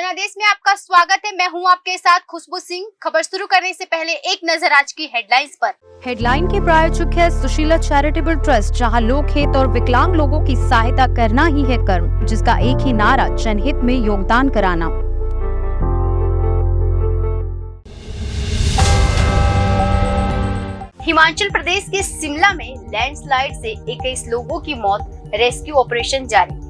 जनादेश में आपका स्वागत है। मैं हूं आपके साथ खुशबू सिंह। खबर शुरू करने से पहले एक नजर आज की हेडलाइंस पर। हेडलाइन के प्रायोजक है सुशीला चैरिटेबल ट्रस्ट, जहां लोक हित और विकलांग लोगों की सहायता करना ही है कर्म, जिसका एक ही नारा जनहित में योगदान कराना। हिमाचल प्रदेश के शिमला में लैंडस्लाइड से 21 लोगों की मौत, रेस्क्यू ऑपरेशन जारी।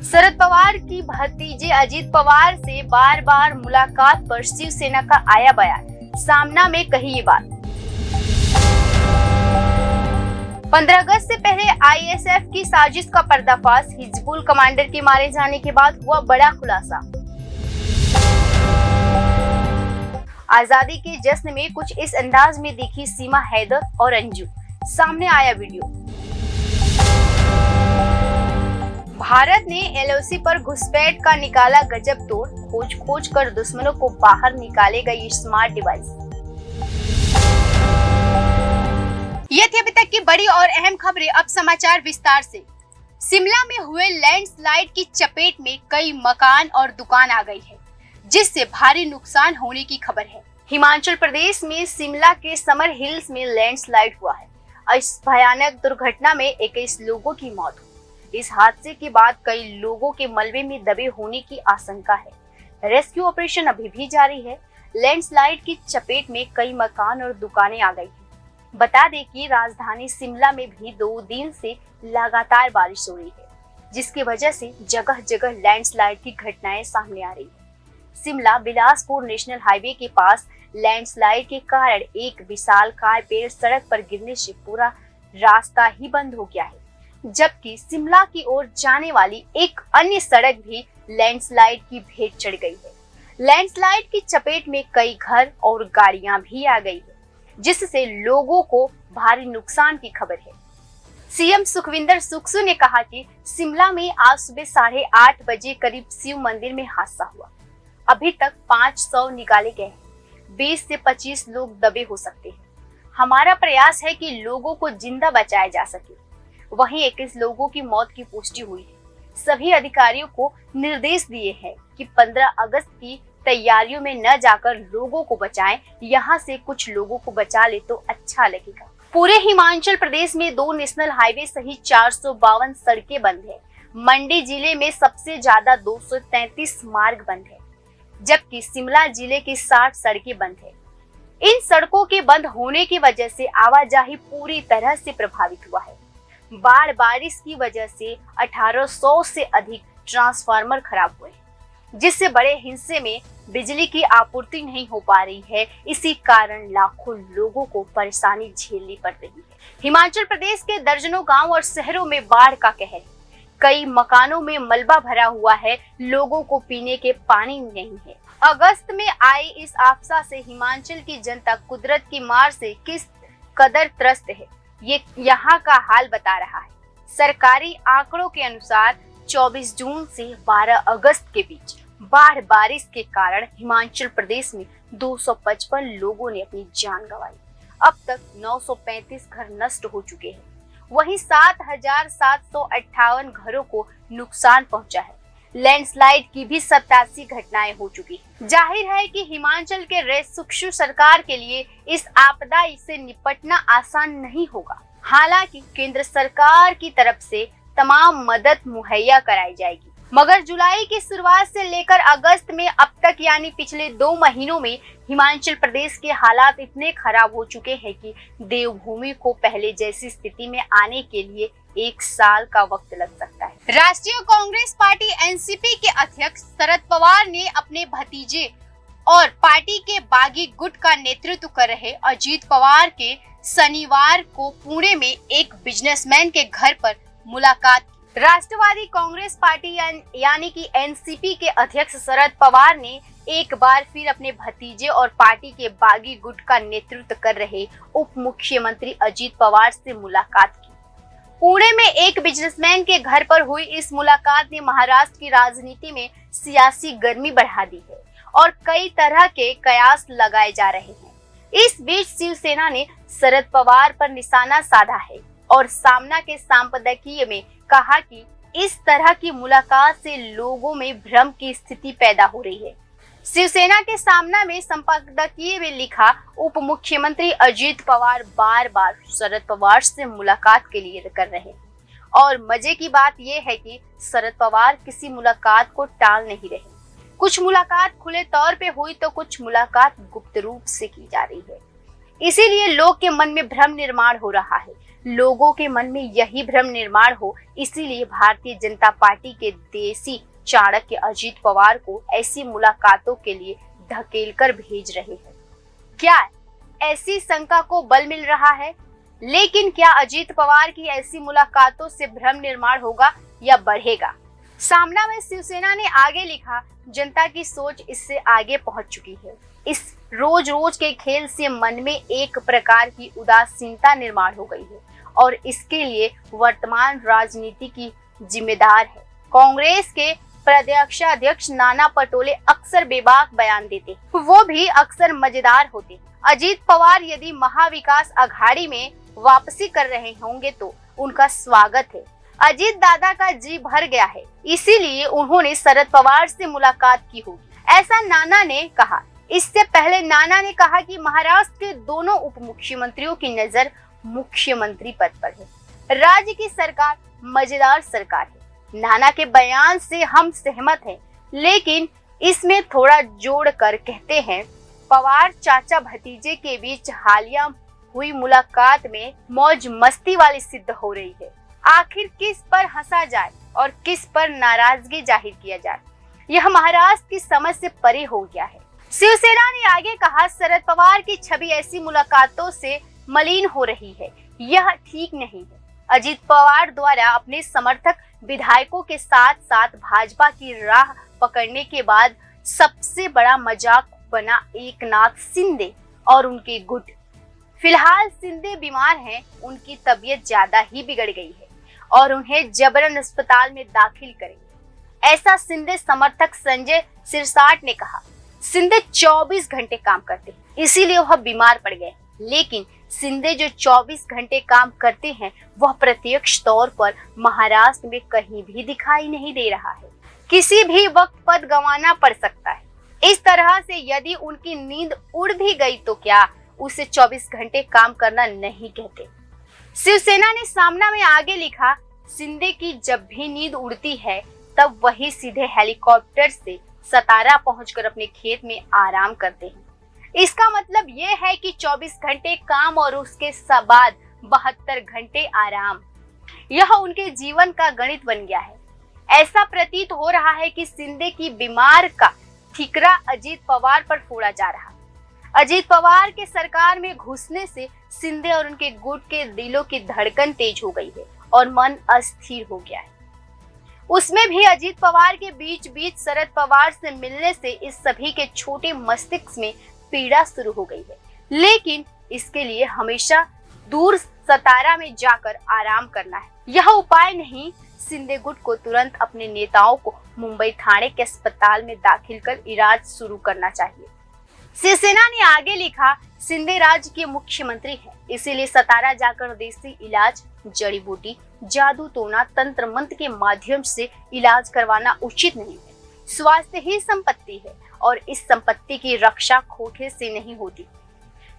शरद पवार की भतीजे अजीत पवार से बार बार मुलाकात पर शिवसेना का आया बयान, सामना में कही ये बात। 15 अगस्त से पहले आईएसएफ की साजिश का पर्दाफाश, हिजबुल कमांडर के मारे जाने के बाद हुआ बड़ा खुलासा। आजादी के जश्न में कुछ इस अंदाज में दिखी सीमा हैदर और अंजू, सामने आया वीडियो। भारत ने एलओसी पर घुसपैठ का निकाला गजब तोड़, खोज कर दुश्मनों को बाहर निकालेगा ये स्मार्ट डिवाइस। ये थी अभी तक की बड़ी और अहम खबरें। अब समाचार विस्तार से। शिमला में हुए लैंडस्लाइड की चपेट में कई मकान और दुकान आ गई है, जिससे भारी नुकसान होने की खबर है। हिमाचल प्रदेश में शिमला के समर हिल्स में लैंडस्लाइड हुआ है। इस भयानक दुर्घटना में 21 लोगों की मौत हुई। इस हादसे के बाद कई लोगों के मलबे में दबे होने की आशंका है। रेस्क्यू ऑपरेशन अभी भी जारी है। लैंडस्लाइड की चपेट में कई मकान और दुकानें आ गई हैं। बता दें कि राजधानी शिमला में भी 2 दिन से लगातार बारिश हो रही है, जिसकी वजह से जगह जगह लैंडस्लाइड की घटनाएं सामने आ रही है। शिमला बिलासपुर नेशनल हाईवे के पास लैंडस्लाइड के कारण एक विशालकाय पेड़ सड़क पर गिरने से पूरा रास्ता ही बंद हो गया है, जबकि शिमला की ओर जाने वाली एक अन्य सड़क भी लैंडस्लाइड की भेंट चढ़ गई है। लैंडस्लाइड की चपेट में कई घर और गाड़ियां भी आ गई है, जिससे लोगों को भारी नुकसान की खबर है। सीएम सुखविंदर सुक्खू ने कहा कि शिमला में आज सुबह 8:30 बजे करीब शिव मंदिर में हादसा हुआ। अभी तक 500 निकाले गए हैं। 20 से 25 लोग दबे हो सकते हैं। हमारा प्रयास है कि लोगों को जिंदा बचाया जा सके। वहीं 21 लोगों की मौत की पुष्टि हुई है। सभी अधिकारियों को निर्देश दिए हैं कि 15 अगस्त की तैयारियों में न जाकर लोगों को बचाएं। यहां से कुछ लोगों को बचा ले तो अच्छा लगेगा। पूरे हिमाचल प्रदेश में 2 नेशनल हाईवे सहित 452 सड़कें बंद है। मंडी जिले में सबसे ज्यादा 233 मार्ग बंद है, जबकि शिमला जिले की 60 सड़कें बंद है। इन सड़कों के बंद होने की वजह से आवाजाही पूरी तरह से प्रभावित हुआ है। बारिश की वजह से 1800 से अधिक ट्रांसफार्मर खराब हुए, जिससे बड़े हिस्से में बिजली की आपूर्ति नहीं हो पा रही है। इसी कारण लाखों लोगों को परेशानी झेलनी पड़ रही है। हिमाचल प्रदेश के दर्जनों गांव और शहरों में बाढ़ का कहर है। कई मकानों में मलबा भरा हुआ है। लोगों को पीने के पानी नहीं है। अगस्त में आई इस आफत से हिमाचल की जनता कुदरत की मार से किस कदर त्रस्त है, ये यहाँ का हाल बता रहा है। सरकारी आंकड़ों के अनुसार 24 जून से 12 अगस्त के बीच बारिश के कारण हिमाचल प्रदेश में 255 लोगों ने अपनी जान गंवाई। अब तक 935 घर नष्ट हो चुके हैं। वहीं 7,758 घरों को नुकसान पहुंचा है। लैंडस्लाइड की भी 87 घटनाएं हो चुकी हैं। जाहिर है कि हिमाचल के रेस्क्यू सरकार के लिए इस आपदा से निपटना आसान नहीं होगा। हालांकि केंद्र सरकार की तरफ से तमाम मदद मुहैया कराई जाएगी, मगर जुलाई की शुरुआत से लेकर अगस्त में अब तक यानी पिछले 2 महीनों में हिमाचल प्रदेश के हालात इतने खराब हो चुके हैं कि देवभूमि को पहले जैसी स्थिति में आने के लिए 1 साल का वक्त लग सकता है। राष्ट्रीय कांग्रेस पार्टी एनसीपी के अध्यक्ष शरद पवार ने अपने भतीजे और पार्टी के बागी गुट का नेतृत्व कर रहे अजीत पवार के शनिवार को पुणे में एक बिजनेसमैन के घर पर मुलाकात की। राष्ट्रवादी कांग्रेस पार्टी यानी कि एनसीपी के अध्यक्ष शरद पवार ने एक बार फिर अपने भतीजे और पार्टी के बागी गुट का नेतृत्व कर रहे उप मुख्यमंत्री अजीत पवार से मुलाकात की। पुणे में एक बिजनेसमैन के घर पर हुई इस मुलाकात ने महाराष्ट्र की राजनीति में सियासी गर्मी बढ़ा दी है और कई तरह के कयास लगाए जा रहे हैं। इस बीच शिवसेना ने शरद पवार पर निशाना साधा है और सामना के संपादकीय में कहा कि इस तरह की मुलाकात से लोगों में भ्रम की स्थिति पैदा हो रही है। शिवसेना के सामना में संपादकीय में लिखा, उप मुख्यमंत्री अजित पवार बार बार शरद पवार से मुलाकात के लिए कर रहे हैं और मजे की बात यह है कि शरद पवार किसी मुलाकात को टाल नहीं रहे। कुछ मुलाकात खुले तौर पे हुई तो कुछ मुलाकात गुप्त रूप से की जा रही है। इसीलिए लोग के मन में भ्रम निर्माण हो रहा है। लोगों के मन में यही भ्रम निर्माण हो, इसीलिए भारतीय जनता पार्टी के देसी चाणक्य अजित पवार को ऐसी मुलाकातों के लिए धकेलकर भेज रहे हैं। क्या ऐसी शंका को बल मिल रहा है? लेकिन क्या अजित पवार की ऐसी मुलाकातों से भ्रम निर्माण होगा या बढ़ेगा? सामना में शिवसेना ने आगे लिखा, जनता की सोच इससे आगे पहुंच चुकी है। इस रोज रोज के खेल से मन में एक प्रकार की उदासीनता निर्माण हो गई है और इसके लिए वर्तमान राजनीति की जिम्मेदार है। कांग्रेस के प्रदेशाध्यक्ष नाना पटोले अक्सर बेबाक बयान देते, वो भी अक्सर मजेदार होते। अजित पवार यदि महाविकास अघाड़ी में वापसी कर रहे होंगे तो उनका स्वागत है। अजित दादा का जी भर गया है, इसीलिए उन्होंने शरद पवार से मुलाकात की होगी, ऐसा नाना ने कहा। इससे पहले नाना ने कहा कि महाराष्ट्र के दोनों उप मुख्यमंत्रियों की नजर मुख्यमंत्री पद पर है। राज्य की सरकार मजेदार सरकार है। नाना के बयान से हम सहमत हैं, लेकिन इसमें थोड़ा जोड़कर कहते हैं, पवार चाचा भतीजे के बीच हालिया हुई मुलाकात में मौज मस्ती वाली सिद्ध हो रही है। आखिर किस पर हंसा जाए और किस पर नाराजगी जाहिर किया जाए, यह महाराष्ट्र की समझ से परे हो गया है। शिवसेना ने आगे कहा, शरद पवार की छवि ऐसी मुलाकातों से मलिन हो रही है, यह ठीक नहीं है। अजित पवार द्वारा अपने समर्थक विधायकों के साथ साथ भाजपा की राह पकड़ने के बाद सबसे बड़ा मजाक बना एकनाथ शिंदे और उनके गुट। फिलहाल शिंदे बीमार हैं, उनकी तबीयत ज्यादा ही बिगड़ गई है और उन्हें जबरन अस्पताल में दाखिल करेंगे, ऐसा शिंदे समर्थक संजय सिरसाट ने कहा। शिंदे 24 घंटे काम करते हैं, इसीलिए वह बीमार पड़ गए। लेकिन शिंदे जो 24 घंटे काम करते हैं वह प्रत्यक्ष तौर पर महाराष्ट्र में कहीं भी दिखाई नहीं दे रहा है। किसी भी वक्त पद गंवाना पड़ सकता है। इस तरह से यदि उनकी नींद उड़ भी गई तो क्या उसे 24 घंटे काम करना नहीं कहते। शिवसेना ने सामना में आगे लिखा, शिंदे की जब भी नींद उड़ती है तब वही सीधे हेलीकॉप्टर से सतारा पहुंचकर अपने खेत में आराम करते हैं। इसका मतलब ये है कि 24 घंटे काम और उसके बाद 72 घंटे आराम, यह उनके जीवन का गणित बन गया है। ऐसा प्रतीत हो रहा है कि शिंदे की बीमार का ठिकरा अजित पवार पर फोड़ा जा रहा है। अजित पवार के सरकार में घुसने से शिंदे और उनके गुट के दिलों की धड़कन तेज हो गई है और मन अस्थिर हो गया है। उसमें भी अजित पवार के बीच बीच शरद पवार से मिलने से इस सभी के छोटे मस्तिष्क में पीड़ा शुरू हो गई है। लेकिन इसके लिए हमेशा दूर सतारा में जाकर आराम करना है, यह उपाय नहीं। शिंदे गुट को तुरंत अपने नेताओं को मुंबई थाने के अस्पताल में दाखिल कर इलाज शुरू करना चाहिए। शिवसेना ने आगे लिखा, शिंदे राज्य के मुख्यमंत्री हैं, इसीलिए सतारा जाकर देसी इलाज, जड़ी बूटी, जादू टोना, तंत्र मंत्र के माध्यम से इलाज करवाना उचित नहीं है। स्वास्थ्य ही संपत्ति है और इस संपत्ति की रक्षा खोखे से नहीं होती।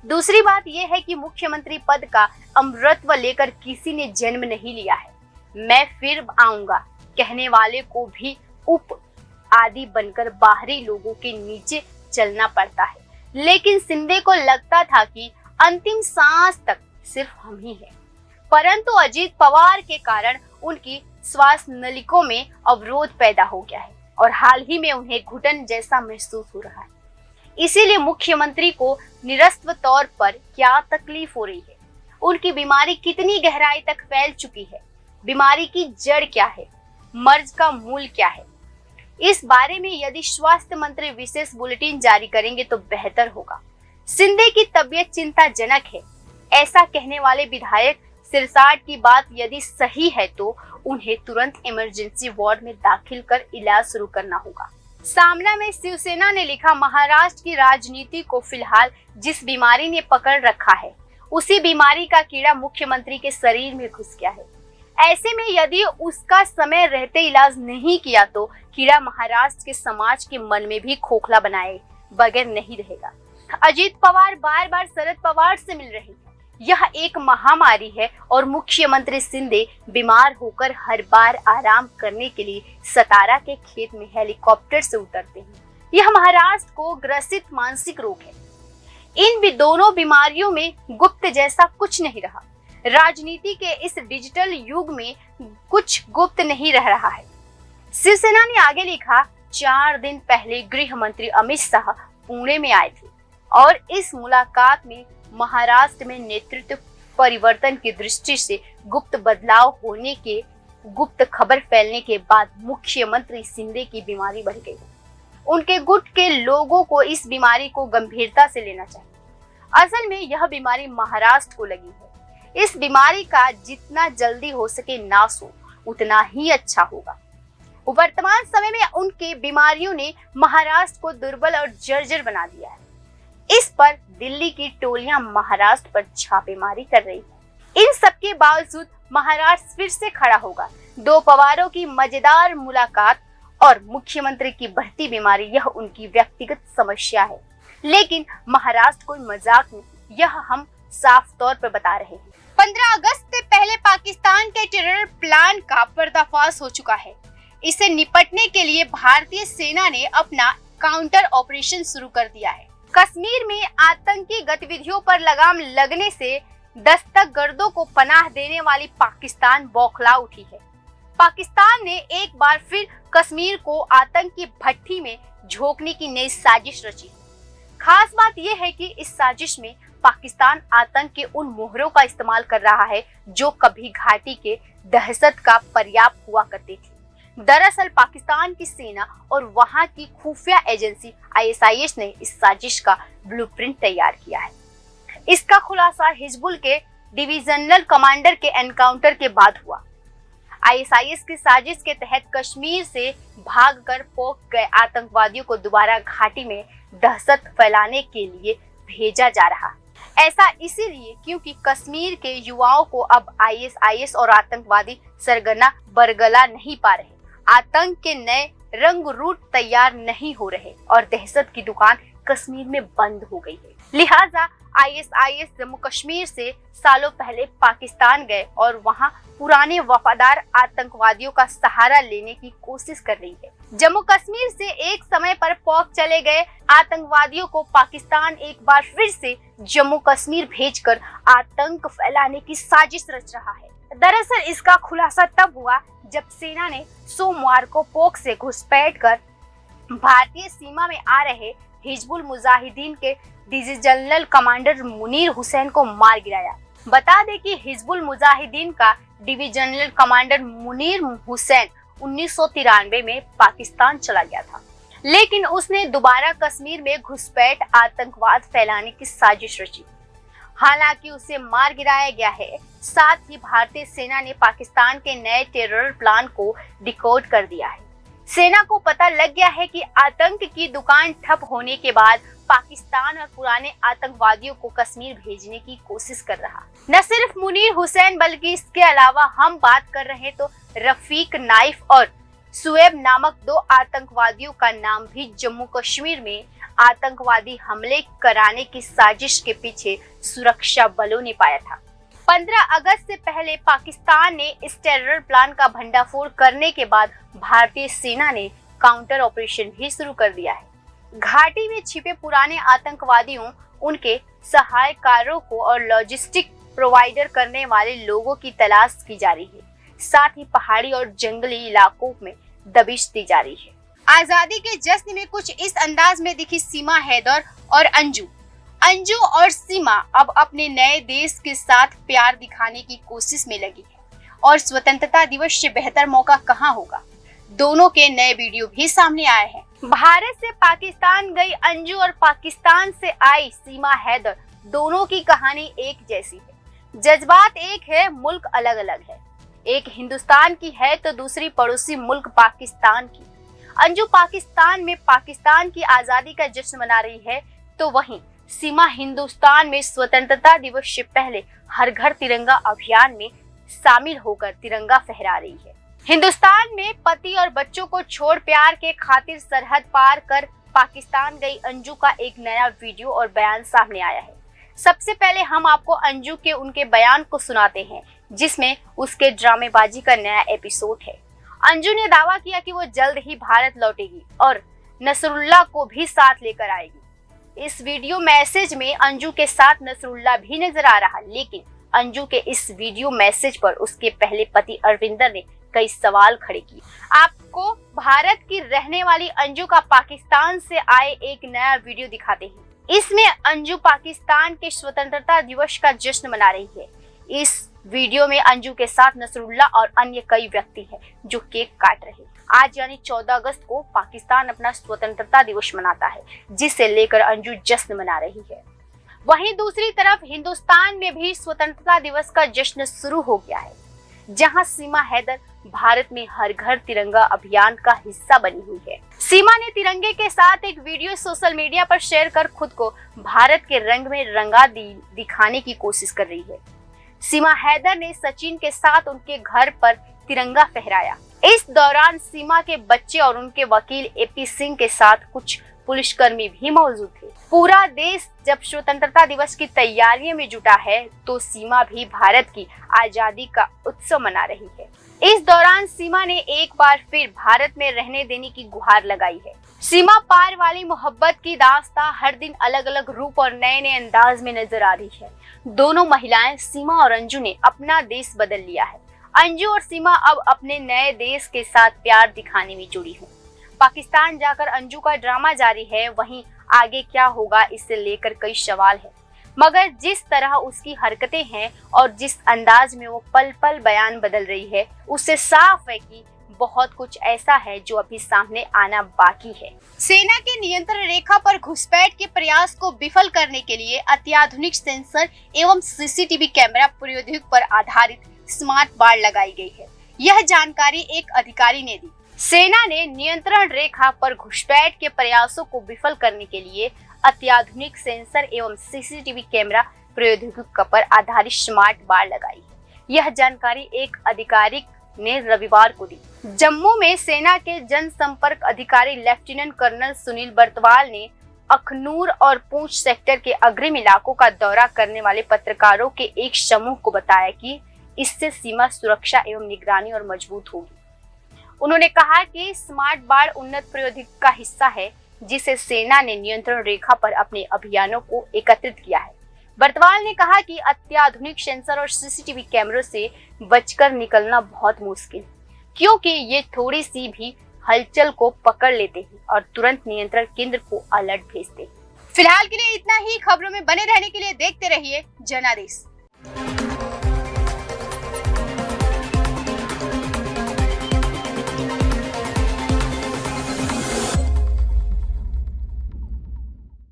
दूसरी बात यह है कि मुख्यमंत्री पद का अमृतत्व लेकर किसी ने जन्म नहीं लिया है। मैं फिर आऊंगा कहने वाले को भी उप आदि बनकर बाहरी लोगों के नीचे चलना पड़ता है। लेकिन शिंदे को लगता था कि अंतिम सांस तक सिर्फ हम ही हैं। परंतु अजित पवार के कारण उनकी श्वास नलिकाओं में अवरोध पैदा हो गया है और हाल ही में उन्हें घुटन जैसा महसूस हो रहा है। इसीलिए मुख्यमंत्री को निरस्व तौर पर क्या तकलीफ हो रही है, उनकी बीमारी कितनी गहराई तक फैल चुकी है, बीमारी की जड़ क्या है, मर्ज का मूल क्या है, इस बारे में यदि स्वास्थ्य मंत्री विशेष बुलेटिन जारी करेंगे तो बेहतर होगा। शिंदे की तबीयत चिंताजनक है, ऐसा कहने वाले विधायक सिरसाट की बात यदि सही है तो उन्हें तुरंत इमरजेंसी वार्ड में दाखिल कर इलाज शुरू करना होगा। सामना में शिवसेना ने लिखा, महाराष्ट्र की राजनीति को फिलहाल जिस बीमारी ने पकड़ रखा है उसी बीमारी का कीड़ा मुख्यमंत्री के शरीर में घुस गया है। ऐसे में यदि उसका समय रहते इलाज नहीं किया तो कीड़ा महाराष्ट्र के समाज के मन में भी खोखला बनाए बगैर नहीं रहेगा। अजित पवार बार बार शरद पवार से मिल रहे हैं। यह एक महामारी है और मुख्यमंत्री शिंदे बीमार होकर हर बार आराम करने के लिए सतारा के खेत में हेलीकॉप्टर से उतरते हैं। यह महाराष्ट्र को ग्रसित मानसिक रोग है। इन भी दोनों बीमारियों में गुप्त जैसा कुछ नहीं रहा। राजनीति के इस डिजिटल युग में कुछ गुप्त नहीं रह रहा है। शिवसेना ने आगे लिखा, 4 दिन पहले गृह मंत्री अमित शाह पुणे में आए थे और इस मुलाकात में महाराष्ट्र में नेतृत्व परिवर्तन की दृष्टि से गुप्त बदलाव होने के गुप्त खबर फैलने के बाद मुख्यमंत्री शिंदे की बीमारी बढ़ गई। उनके गुट के लोगों को इस बीमारी को गंभीरता से लेना चाहिए। असल में यह बीमारी महाराष्ट्र को लगी है। इस बीमारी का जितना जल्दी हो सके नाश हो उतना ही अच्छा होगा। वर्तमान समय में उनके बीमारियों ने महाराष्ट्र को दुर्बल और जर्जर बना दिया है। इस पर दिल्ली की टोलियां महाराष्ट्र पर छापेमारी कर रही है। इन सब के बावजूद महाराष्ट्र फिर से खड़ा होगा। 2 पवारों की मजेदार मुलाकात और मुख्यमंत्री की बढ़ती बीमारी, यह उनकी व्यक्तिगत समस्या है, लेकिन महाराष्ट्र कोई मजाक नहीं, यह हम साफ तौर पर बता रहे हैं। 15 अगस्त से पहले पाकिस्तान के टेरर प्लान का पर्दाफाश हो चुका है। इसे निपटने के लिए भारतीय सेना ने अपना काउंटर ऑपरेशन शुरू कर दिया है। कश्मीर में आतंकी गतिविधियों पर लगाम लगने से दस्तगर्दों को पनाह देने वाली पाकिस्तान बौखला उठी है। पाकिस्तान ने एक बार फिर कश्मीर को आतंक की भट्टी में झोंकने की नई साजिश रची। खास बात यह है कि इस साजिश में पाकिस्तान आतंक के उन मोहरों का इस्तेमाल कर रहा है जो कभी घाटी के दहशत का पर्याप्त हुआ करती थी। दरअसल पाकिस्तान की सेना और वहां की खुफिया एजेंसी ISIS ने इस साजिश का ब्लूप्रिंट तैयार किया है। इसका खुलासा हिजबुल के डिविजनल कमांडर के एनकाउंटर के बाद हुआ। ISIS की साजिश के तहत कश्मीर से भागकर पोक गए आतंकवादियों को दोबारा घाटी में दहशत फैलाने के लिए भेजा जा रहा। ऐसा इसीलिए क्योंकि कश्मीर के युवाओं को अब ISIS और आतंकवादी सरगना बरगला नहीं पा रहे। आतंक के नए रंग रूट तैयार नहीं हो रहे और दहशत की दुकान कश्मीर में बंद हो गई है। लिहाजा ISIS जम्मू कश्मीर से सालों पहले पाकिस्तान गए और वहां पुराने वफादार आतंकवादियों का सहारा लेने की कोशिश कर रही है। जम्मू कश्मीर से एक समय पर पौक चले गए आतंकवादियों को पाकिस्तान एक बार फिर से जम्मू कश्मीर भेजकर आतंक फैलाने की साजिश रच रहा है। दरअसल इसका खुलासा तब हुआ जब सेना ने सोमवार को पोक से घुसपैठ कर भारतीय सीमा में आ रहे हिजबुल मुजाहिदीन के डिविजनल कमांडर मुनीर हुसैन को मार गिराया। बता दें कि हिजबुल मुजाहिदीन का डिविजनल कमांडर मुनीर हुसैन 1993 में पाकिस्तान चला गया था, लेकिन उसने दोबारा कश्मीर में घुसपैठ आतंकवाद फैलाने की साजिश रची। हालांकि उसे मार गिराया गया है। साथ ही भारतीय सेना ने पाकिस्तान के नए टेरर प्लान को डिकोड कर दिया है। सेना को पता लग गया है कि आतंक की दुकान ठप होने के बाद पाकिस्तान और पुराने आतंकवादियों को कश्मीर भेजने की कोशिश कर रहा। न सिर्फ मुनीर हुसैन बल्कि इसके अलावा हम बात कर रहे तो रफीक नाइफ और सुएब नामक 2 आतंकवादियों का नाम भी जम्मू कश्मीर में आतंकवादी हमले कराने की साजिश के पीछे सुरक्षा बलों ने पाया था। 15 अगस्त से पहले पाकिस्तान ने इस टेरर प्लान का भंडाफोड़ करने के बाद भारतीय सेना ने काउंटर ऑपरेशन भी शुरू कर दिया है। घाटी में छिपे पुराने आतंकवादियों, उनके सहायकारों को और लॉजिस्टिक प्रोवाइडर करने वाले लोगों की तलाश की जा रही है। साथ ही पहाड़ी और जंगली इलाकों में दबिश दी जा रही है। आजादी के जश्न में कुछ इस अंदाज में दिखी सीमा हैदर और अंजू और सीमा अब अपने नए देश के साथ प्यार दिखाने की कोशिश में लगी है और स्वतंत्रता दिवस से बेहतर मौका कहां होगा। दोनों के नए वीडियो भी सामने आए हैं। भारत से पाकिस्तान गई अंजू और पाकिस्तान से आई सीमा हैदर, दोनों की कहानी एक जैसी है। जज्बात एक है, मुल्क अलग अलग है। एक हिंदुस्तान की है तो दूसरी पड़ोसी मुल्क पाकिस्तान की। अंजू पाकिस्तान में पाकिस्तान की आजादी का जश्न मना रही है, तो वहीं सीमा हिंदुस्तान में स्वतंत्रता दिवस से पहले हर घर तिरंगा अभियान में शामिल होकर तिरंगा फहरा रही है। हिंदुस्तान में पति और बच्चों को छोड़ प्यार के खातिर सरहद पार कर पाकिस्तान गई अंजू का एक नया वीडियो और बयान सामने आया है। सबसे पहले हम आपको अंजू के उनके बयान को सुनाते हैं, जिसमें उसके ड्रामेबाजी का नया एपिसोड है। अंजू ने दावा किया कि वो जल्द ही भारत लौटेगी और नसरुल्लाह को भी साथ लेकर आएगी। इस वीडियो मैसेज में अंजू के साथ नसरुल्लाह भी नजर आ रहा, लेकिन अंजू के इस वीडियो मैसेज पर उसके पहले पति अरविंदर ने कई सवाल खड़े किए। आपको भारत की रहने वाली अंजू का पाकिस्तान से आए एक नया वीडियो दिखाते हैं। इसमें अंजू पाकिस्तान के स्वतंत्रता दिवस का जश्न मना रही है। इस वीडियो में अंजू के साथ नसरुल्लाह और अन्य कई व्यक्ति हैं जो केक काट रहे हैं। आज यानी 14 अगस्त को पाकिस्तान अपना स्वतंत्रता दिवस मनाता है, जिसे लेकर अंजू जश्न मना रही है। वहीं दूसरी तरफ हिंदुस्तान में भी स्वतंत्रता दिवस का जश्न शुरू हो गया है, जहां सीमा हैदर भारत में हर घर तिरंगा अभियान का हिस्सा बनी हुई है। सीमा ने तिरंगे के साथ एक वीडियो सोशल मीडिया पर शेयर कर खुद को भारत के रंग में रंगा दिखाने की कोशिश कर रही है। सीमा हैदर ने सचिन के साथ उनके घर पर तिरंगा फहराया। इस दौरान सीमा के बच्चे और उनके वकील एपी सिंह के साथ कुछ पुलिसकर्मी भी मौजूद थे। पूरा देश जब स्वतंत्रता दिवस की तैयारियों में जुटा है, तो सीमा भी भारत की आजादी का उत्सव मना रही है। इस दौरान सीमा ने एक बार फिर भारत में रहने देने की गुहार लगाई है। सीमा पार वाली मोहब्बत की दास्तां हर दिन अलग अलग रूप और नए नए अंदाज में नजर आ रही है। दोनों महिलाएं सीमा और अंजू ने अपना देश बदल लिया है। अंजू और सीमा अब अपने नए देश के साथ प्यार दिखाने में जुड़ी हैं। पाकिस्तान जाकर अंजू का ड्रामा जारी है, वहीं आगे क्या होगा इससे लेकर कई सवाल है। मगर जिस तरह उसकी हरकतें हैं और जिस अंदाज में वो पल पल बयान बदल रही है, उससे साफ है कि बहुत कुछ ऐसा है जो अभी सामने आना बाकी है। सेना के नियंत्रण रेखा पर घुसपैठ के प्रयास को विफल करने के लिए अत्याधुनिक सेंसर एवं सीसीटीवी कैमरा प्रौद्योगिकी पर आधारित स्मार्ट बाड़ लगाई गई है। यह जानकारी एक अधिकारी ने दी। सेना ने नियंत्रण रेखा पर घुसपैठ के प्रयासों को विफल करने के लिए अत्याधुनिक सेंसर एवं सीसीटीवी कैमरा प्रौद्योगिकी पर आधारित स्मार्ट बाड़ लगाई है। यह जानकारी एक अधिकारी ने रविवार को दी। जम्मू में सेना के जनसंपर्क अधिकारी लेफ्टिनेंट कर्नल सुनील बर्तवाल ने अखनूर और पूंछ सेक्टर के अग्रिम इलाकों का दौरा करने वाले पत्रकारों के एक समूह को बताया कि इससे सीमा सुरक्षा एवं निगरानी और मजबूत होगी। उन्होंने कहा कि स्मार्ट बाड़ उन्नत प्रौद्योगिकी का हिस्सा है, जिसे सेना ने नियंत्रण रेखा पर अपने अभियानों को एकत्रित किया है। बर्तवाल ने कहा कि अत्याधुनिक सेंसर और सीसीटीवी कैमरों से बचकर निकलना बहुत मुश्किल, क्योंकि ये थोड़ी सी भी हलचल को पकड़ लेते हैं और तुरंत नियंत्रण केंद्र को अलर्ट भेजते हैं। फिलहाल के लिए इतना ही। खबरों में बने रहने के लिए देखते रहिए जनादेश।